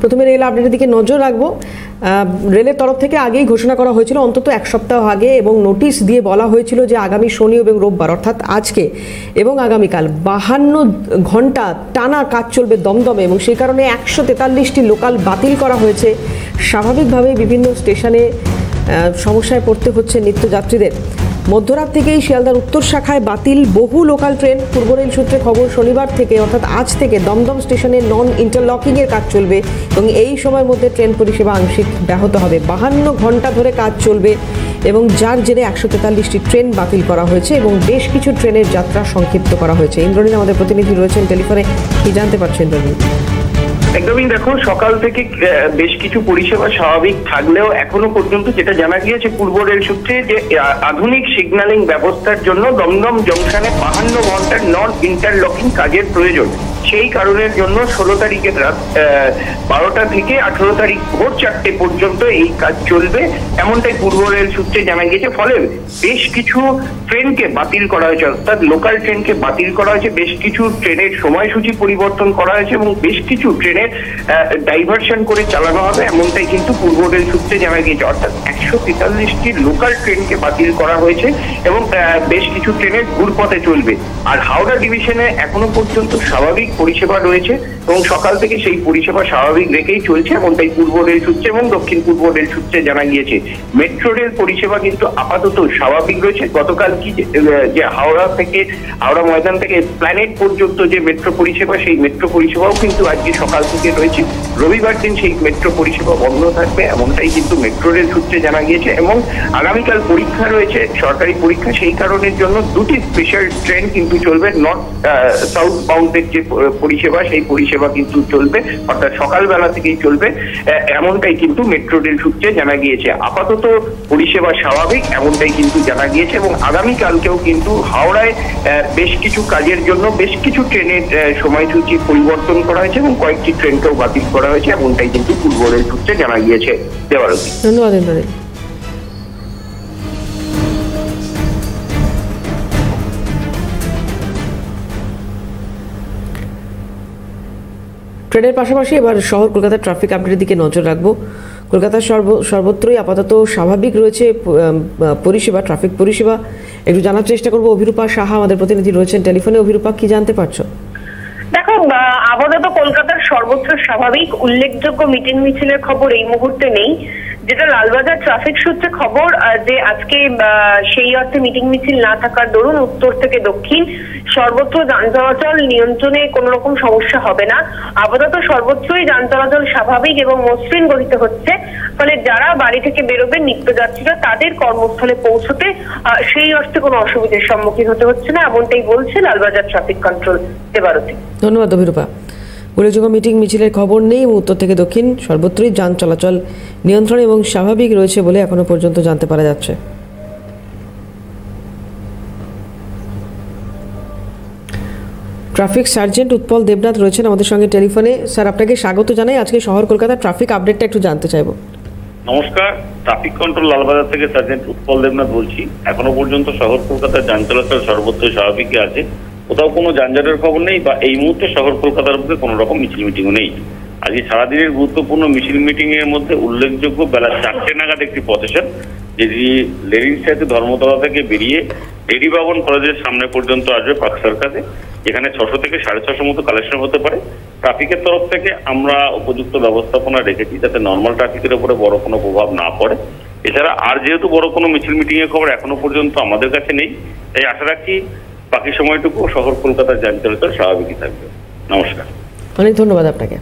প্রথমে রেল আপডেটের দিকে নজর রাখবো। রেলের তরফ থেকে আগেই ঘোষণা করা হয়েছিল অন্তত এক সপ্তাহ আগে, এবং নোটিশ দিয়ে বলা হয়েছিল যে আগামী শনি এবং রোববার অর্থাৎ আজকে এবং আগামীকাল 52 ঘন্টা টানা কাজ চলবে দমদমে, এবং সেই কারণে 143টি লোকাল বাতিল করা হয়েছে। স্বাভাবিকভাবেই বিভিন্ন স্টেশনে সমস্যায় পড়তে হচ্ছে নিত্যযাত্রীদের। মধ্যরাত থেকেই শিয়ালদার উত্তর শাখায় বাতিল বহু লোকাল ট্রেন। পূর্ব রেল সূত্রে খবর, শনিবার থেকে অর্থাৎ আজ থেকে দমদম স্টেশনে নন ইন্টারলকিংয়ের কাজ চলবে এবং এই সময়ের মধ্যে ট্রেন পরিষেবা আংশিক ব্যাহত হবে। 52 ঘন্টা ধরে কাজ চলবে এবং যার জেরে 143টি ট্রেন বাতিল করা হয়েছে এবং বেশ কিছু ট্রেনের যাত্রা সংক্ষিপ্ত করা হয়েছে। ইন্দ্রনীল আমাদের প্রতিনিধি রয়েছেন টেলিফোনে, কি জানতে পারছেন ইন্দ্রনীল? একদমই, দেখো সকাল থেকে বেশ কিছু পরিষেবা স্বাভাবিক থাকলেও এখনো পর্যন্ত যেটা জানা গিয়েছে পূর্ব রেল সূত্রে যে আধুনিক সিগন্যালিং ব্যবস্থার জন্য দমদম জংশনে 52 ঘন্টার নন ইন্টারলকিং কাজের প্রয়োজন। সেই কারণের জন্য 16 তারিখের রাত 12টা থেকে 18 তারিখ ভোর 4টে পর্যন্ত এই কাজ চলবে, এমনটাই পূর্ব রেল সূত্রে জানা গিয়েছে। ফলে বেশ কিছু ট্রেনকে বাতিল করা হয়েছে, অর্থাৎ লোকাল ট্রেনকে বাতিল করা হয়েছে, বেশ কিছু ট্রেনের সময়সূচি পরিবর্তন করা হয়েছে এবং বেশ কিছু ট্রেনের ডাইভার্সন করে চালানো হবে, এমনটাই কিন্তু পূর্ব রেল সূত্রে জানা গিয়েছে। অর্থাৎ 143টি লোকাল ট্রেনকে বাতিল করা হয়েছে এবং বেশ কিছু ট্রেনের ঘুরপথে চলবে। আর হাওড়া ডিভিশনে এখনো পর্যন্ত স্বাভাবিক পরিষেবা রয়েছে এবং সকাল থেকে সেই পরিষেবা স্বাভাবিক রেখেই চলছে, এমনটাই পূর্ব রেল সূত্রে এবং দক্ষিণ পূর্ব রেল সূত্রে জানা গিয়েছে। মেট্রো রেল পরিষেবা কিন্তু আপাতত স্বাভাবিক রয়েছে। গতকাল কি যে হাওড়া ময়দান থেকে প্ল্যানেট পর্যন্ত যে মেট্রো পরিষেবা, সেই মেট্রো পরিষেবাও কিন্তু আজকে সকাল থেকে রয়েছে। রবিবার দিন সেই মেট্রো পরিষেবা বন্ধ থাকবে, এমনটাই কিন্তু মেট্রো রেল সূত্রে জানা গিয়েছে। এবং আগামীকাল পরীক্ষা রয়েছে, সরকারি পরীক্ষা, সেই কারণের জন্য দুটি স্পেশাল ট্রেন কিন্তু চলবে। নর্থ সাউথ বাউন্ডের যে পরিষেবা, সেই পরিষেবা কিন্তু চলবে, অর্থাৎ সকালবেলা থেকেই চলবে, এমনটাই কিন্তু মেট্রো রেল সূত্রে জানা গিয়েছে। আপাতত পরিষেবা স্বাভাবিক, এমনটাই কিন্তু জানা গিয়েছে। এবং আগামীকালকেও কিন্তু হাওড়ায় বেশ কিছু কাজের জন্য বেশ কিছু ট্রেনের সময়সূচি পরিবর্তন করা হয়েছে এবং কয়েকটি ট্রেনকেও বাতিল করা হয়েছে, এমনটাই কিন্তু পূর্ব রেল সূত্রে জানা গিয়েছে। দেবারতী, ধন্যবাদ ইন্দ্রনীল। ট্রেনের পাশাপাশি এবার শহর কলকাতার ট্রাফিক আপডেটের দিকে নজর রাখবো। কলকাতার সর্বত্রই আপাতত স্বাভাবিক রয়েছে পরিষেবা, ট্রাফিক পরিষেবা। একটু জানার চেষ্টা করবো, অভিরূপা সাহা আমাদের প্রতিনিধি রয়েছেন টেলিফোনে। অভিরূপা, কি জানতে পারছো? দেখো, আপাতত কলকাতার সর্বত্র স্বাভাবিক। উল্লেখযোগ্য মিটিং মিছিলের খবর এই মুহূর্তে নেই। যেটা লালবাজার ট্রাফিক সূত্রে খবর যে আজকে সেই অর্থে মিটিং মিছিল না থাকার দরুন উত্তর থেকে দক্ষিণ সর্বত্র যান চলাচল নিয়ন্ত্রণে কোনো রকম সমস্যা হবে না। আপাতত সর্বত্রই যান চলাচল স্বাভাবিক এবং মসৃণ গতিতে হচ্ছে। ফলে যারা বাড়ি থেকে বেরোবেন নিত্যযাত্রীরা, তাদের কর্মস্থলে পৌঁছতে সেই অর্থে কোনো অসুবিধার সম্মুখীন হতে হচ্ছে না, এমনটাই বলছে লালবাজার ট্রাফিক কন্ট্রোল। দেবারতী, ধন্যবাদ অভিরূপা। উল্লেখযোগ্য মিটিং মিছিলের খবর নেই এবং উত্তর থেকে দক্ষিণ সর্বত্রই যান চলাচল নিয়ন্ত্রণ এবং স্বাভাবিক রয়েছে বলে এখনো পর্যন্ত জানতে পারা যাচ্ছে। ট্রাফিক সার্জেন্ট উৎপল দেবনাথ রয়েছেন আমাদের সঙ্গে টেলিফোনে। স্যার, আপনাকে স্বাগত জানাই। আজকে শহর কলকাতার ট্রাফিক আপডেটটা একটু জানতে চাইবো। নমস্কার, ট্রাফিক কন্ট্রোল লালবাজার থেকে সার্জেন্ট উৎপল দেবনাথ বলছি। এখনো পর্যন্ত শহর কলকাতার যান চলাচল সর্বত্রই স্বাভাবিকই আছে, কোথাও কোনো যানজটের খবর নেই বা এই মুহূর্তে শহর কলকাতার মধ্যে কোনো রকম মিছিল মিটিংও নেই। আজকে সারাদিনের গুরুত্বপূর্ণ মিছিল মিটিং এর মধ্যে উল্লেখযোগ্য বেলা 4টে নাগাদ একটি প্রসেশন, যেটি লেনিন স্ট্যাচু ধর্মতলা থেকে বেরিয়ে লেডি ভবন কলেজের সামনে পর্যন্ত আসবে পার্ক সার্কাসে। এখানে 600 থেকে 650 মতো কালেকশন হতে পারে। ট্রাফিকের তরফ থেকে আমরা উপযুক্ত ব্যবস্থাপনা রেখেছি যাতে নর্মাল ট্রাফিকের উপরে বড় কোনো প্রভাব না পড়ে। এছাড়া আর যেহেতু বড় কোনো মিছিল মিটিং এর খবর এখনো পর্যন্ত আমাদের কাছে নেই, তাই আশা রাখি বাকি সময়টুকু শহর কলকাতার যান চলাচল স্বাভাবিকই থাকবে। নমস্কার, অনেক ধন্যবাদ আপনাকে।